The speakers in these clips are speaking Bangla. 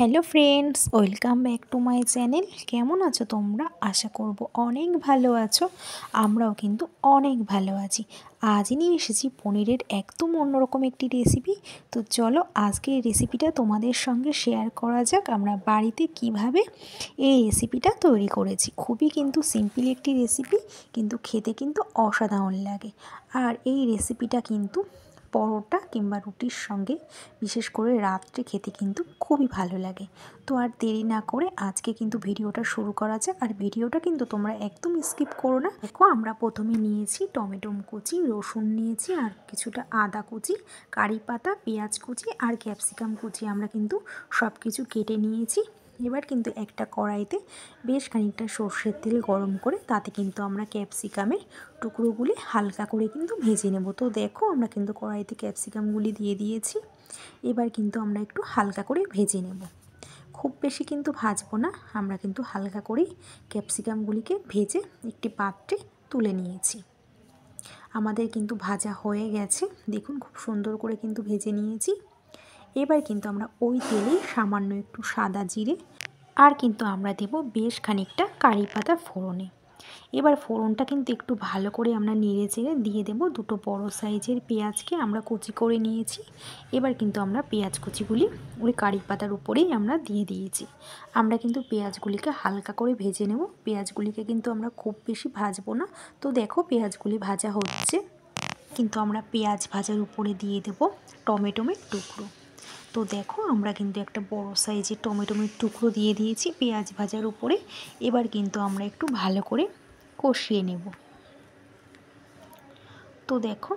Hello friends, welcome back to my channel. কেমন আছো তোমরা? আশা করব অনেক ভালো আছো। আমরাও কিন্তু অনেক ভালো আছি। আজ নিয়ে এসেছি পনিরের একদম অন্যরকম একটি রেসিপি। তো চলো আজকে এই রেসিপিটা তোমাদের সঙ্গে শেয়ার করা যাক আমরা বাড়িতে কিভাবে এই রেসিপিটা তৈরি করেছি। খুবই কিন্তু সিম্পল একটি রেসিপি, কিন্তু খেতে কিন্তু অসাধারণ লাগে। আর এই রেসিপিটা কিন্তু পরোটা কিংবা রুটির সঙ্গে, বিশেষ করে রাত্রে খেতে কিন্তু খুবই ভালো লাগে। তো আর দেরি না করে আজকে কিন্তু ভিডিওটা শুরু করা যাক। আর ভিডিওটা কিন্তু তোমরা একদম স্কিপ করো না। দেখো, আমরা প্রথমে নিয়েছি টমেটো কুচি, রসুন নিয়েছি, আর কিছুটা আদা কুচি, কারি পাতা, পেঁয়াজ কুচি আর ক্যাপসিকাম কুচি আমরা কিন্তু সব কিছু কেটে নিয়েছি। এবার কিন্তু একটা কড়াইতে বেশ খানিকটা সর্ষের তেল গরম করে তাতে কিন্তু আমরা ক্যাপসিকামের টুকরোগুলি হালকা করে কিন্তু ভেজে নেব। তো দেখো, আমরা কিন্তু কড়াইতে ক্যাপসিকামগুলি দিয়ে দিয়েছি। এবার কিন্তু আমরা একটু হালকা করে ভেজে নেব, খুব বেশি কিন্তু ভাজবো না। আমরা কিন্তু হালকা করেই ক্যাপসিকামগুলিকে ভেজে একটি পাত্রে তুলে নিয়েছি। আমাদের কিন্তু ভাজা হয়ে গেছে, দেখুন খুব সুন্দর করে কিন্তু ভেজে নিয়েছি। এবার কিন্তু আমরা ওই তেলেই সামান্য একটু সাদা জিরে আর কিন্তু আমরা দেব বেশ খানিকটা কারি পাতা ফোড়নে। এবার ফোড়নটা কিন্তু একটু ভালো করে আমরা নেড়ে চেড়ে দিয়ে দেব দুটো বড় সাইজের পেঁয়াজকে আমরা কুচি করে নিয়েছি। এবার কিন্তু আমরা পেঁয়াজ কুচিগুলি ওই কারি পাতার উপরেই আমরা দিয়ে দিয়েছি। আমরা কিন্তু পেঁয়াজগুলিকে হালকা করে ভেজে নেব, পেঁয়াজগুলিকে কিন্তু আমরা খুব বেশি ভাজবো না। তো দেখো, পেঁয়াজগুলি ভাজা হচ্ছে, কিন্তু আমরা পেঁয়াজ ভাজার উপরে দিয়ে দেব টমেটোমের টুকরো। তো দেখো, আমরা কিন্তু একটা বড় সাইজের টমেটোমের টুকরো দিয়ে দিয়েছি পেঁয়াজ ভাজার উপরে। এবার কিন্তু আমরা একটু ভালো করে কষিয়ে নেব। তো দেখো,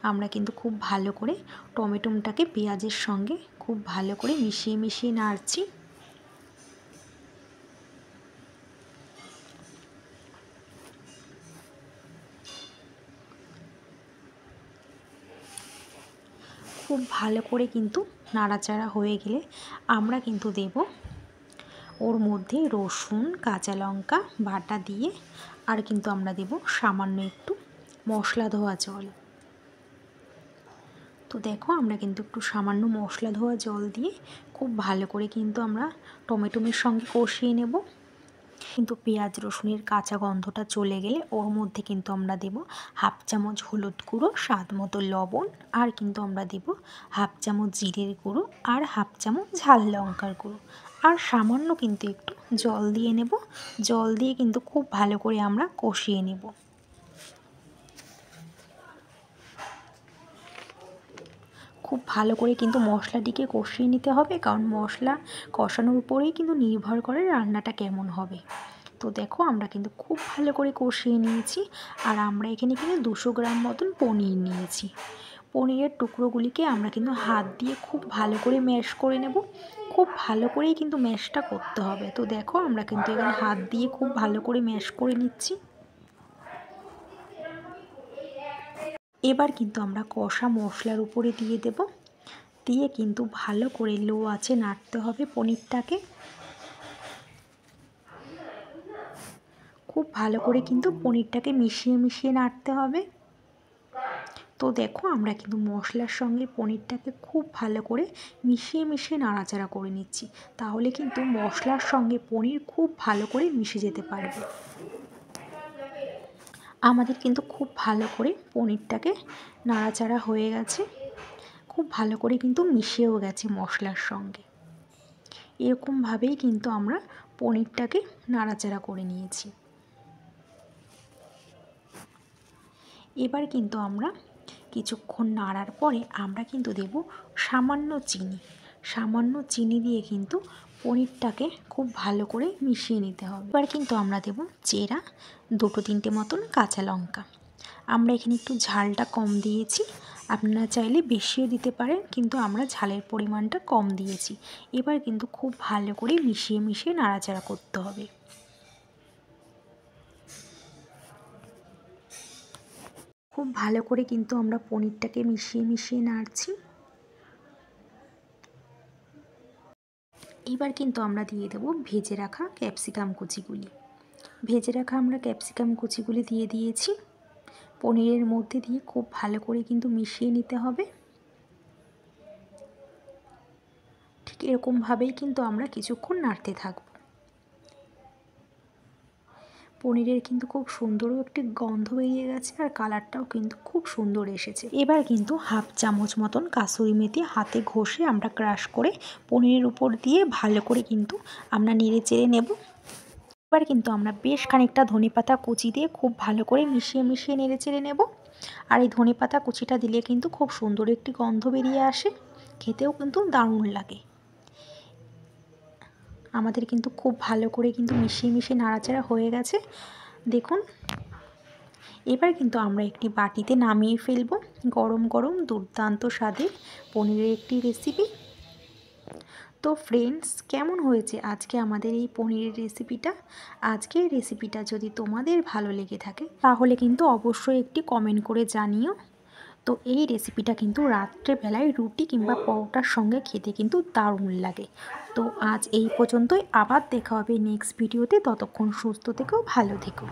আমরা কিন্তু খুব ভালো করে টমেটোটাকে পেঁয়াজের সঙ্গে খুব ভালো করে মিশিয়ে মিশিয়ে নাড়ছি। খুব ভালো করে কিন্তু নাড়াচাড়া হয়ে গেলে আমরা কিন্তু দেব ওর মধ্যে রসুন, কাঁচা লঙ্কা বাটা দিয়ে, আর কিন্তু আমরা দেব সামান্য একটু মশলা ধোয়া জল। তো দেখো, আমরা কিন্তু একটু সামান্য মশলা ধোয়া জল দিয়ে খুব ভালো করে কিন্তু আমরা টমেটোমের সঙ্গে কষিয়ে নেব। কিন্তু পেঁয়াজ রসুনের কাঁচা গন্ধটা চলে গেলে ওর মধ্যে কিন্তু আমরা দেব হাফ চামচ হলুদ গুঁড়ো, স্বাদ মতো লবণ, আর কিন্তু আমরা দেব হাফ চামচ জিরের গুঁড়ো আর হাফ চামচ ঝাল লঙ্কার গুঁড়ো, আর সামান্য কিন্তু একটু জল দিয়ে নেব। জল দিয়ে কিন্তু খুব ভালো করে আমরা কষিয়ে নেব। খুব ভালো করে কিন্তু মশলাটিকে কষিয়ে নিতে হবে, কারণ মশলা কষানোর উপরেই কিন্তু নির্ভর করে রান্নাটা কেমন হবে। তো দেখো, আমরা কিন্তু খুব ভালো করে কষিয়ে নিয়েছি। আর আমরা এখানে কিন্তু 200 গ্রাম মতন পনির নিয়েছি। পনিরের টুকরোগুলিকে আমরা কিন্তু হাত দিয়ে খুব ভালো করে ম্যাশ করে নেব। খুব ভালো করেই কিন্তু ম্যাশটা করতে হবে। তো দেখো, আমরা কিন্তু এখানে হাত দিয়ে খুব ভালো করে ম্যাশ করে নিচ্ছি। এবার কিন্তু আমরা কষা মশলার উপরে দিয়ে দেব, দিয়ে কিন্তু ভালো করে লো আঁচে নাড়তে হবে পনিরটাকে। খুব ভালো করে কিন্তু পনিরটাকে মিশিয়ে মিশিয়ে নাড়তে হবে। তো দেখো, আমরা কিন্তু মশলার সঙ্গে পনিরটাকে খুব ভালো করে মিশিয়ে মিশিয়ে নাড়াচাড়া করে নিচ্ছি, তাহলে কিন্তু মশলার সঙ্গে পনির খুব ভালো করে মিশে যেতে পারবে। আমাদের কিন্তু খুব ভালো করে পনিরটাকে নাড়াচাড়া হয়ে গেছে, খুব ভালো করে কিন্তু মিশিয়েও গেছে মশলার সঙ্গে। এরকমভাবেই কিন্তু আমরা পনিরটাকে নাড়াচাড়া করে নিয়েছি। এবার কিন্তু আমরা কিছুক্ষণ নাড়ার পরে আমরা কিন্তু দেব সামান্য চিনি। সামান্য চিনি দিয়ে কিন্তু পনিরটাকে খুব ভালো করে মিশিয়ে নিতে হবে। এবার কিন্তু আমরা দেব চেরা 2-3টে মতন কাঁচা লঙ্কা। আমরা এখানে একটু ঝালটা কম দিয়েছি, আপনারা চাইলে বেশিও দিতে পারেন, কিন্তু আমরা ঝালের পরিমাণটা কম দিয়েছি। এবার কিন্তু খুব ভালো করে মিশিয়ে মিশিয়ে নাড়াচাড়া করতে হবে। খুব ভালো করে কিন্তু আমরা পনিরটাকে মিশিয়ে মিশিয়ে নাড়ছি। এবার কিন্তু আমরা দিয়ে দেব ভেজে রাখা ক্যাপসিকাম কুচিগুলি। ভেজে রাখা আমরা ক্যাপসিকাম কুচিগুলি দিয়ে দিয়েছি। পনিরের মধ্যে দিয়ে খুব ভালো করে কিন্তু মিশিয়ে নিতে হবে। ঠিক এরকমভাবেই কিন্তু আমরা কিছুক্ষণ নাড়তে থাকব। পনিরের কিন্তু খুব সুন্দর একটি গন্ধ বেরিয়ে গেছে আর কালারটাও কিন্তু খুব সুন্দর এসেছে। এবার কিন্তু হাফ চামচ মতন কাসুরি মেথি হাতে ঘষে আমরা ক্রাশ করে পনিরের উপর দিয়ে ভালো করে কিন্তু আমরা নেড়ে চেড়ে নেব। এবার কিন্তু আমরা বেশ খানিকটা ধনেপাতা কুচি দিয়ে খুব ভালো করে মিশিয়ে নেড়ে চেড়ে নেব। আর এই ধনেপাতা কুচিটা দিলে কিন্তু খুব সুন্দর একটি গন্ধ বেরিয়ে আসে, খেতেও কিন্তু দারুণ লাগে। আমাদের কিন্তু খুব ভালো করে কিন্তু মিশিয়ে নাড়াচাড়া হয়ে গেছে দেখুন। এবার কিন্তু আমরা একটি বাটিতে নামিয়ে ফেলব গরম গরম দুর্দান্ত স্বাদের পনিরের একটি রেসিপি। তো ফ্রেন্ডস, কেমন হয়েছে আজকে আমাদের এই পনিরের রেসিপিটা? আজকের রেসিপিটা যদি তোমাদের ভালো লেগে থাকে তাহলে কিন্তু অবশ্যই একটি কমেন্ট করে জানিও। তো এই রেসিপিটা কিন্তু রাত্রেবেলায় রুটি কিংবা পরোটার সঙ্গে খেতে কিন্তু দারুণ লাগে। তো আজ এই পর্যন্তই, আবার দেখা হবে নেক্সট ভিডিওতে। ততক্ষণ সুস্থ থেকো, ভালো থেকো।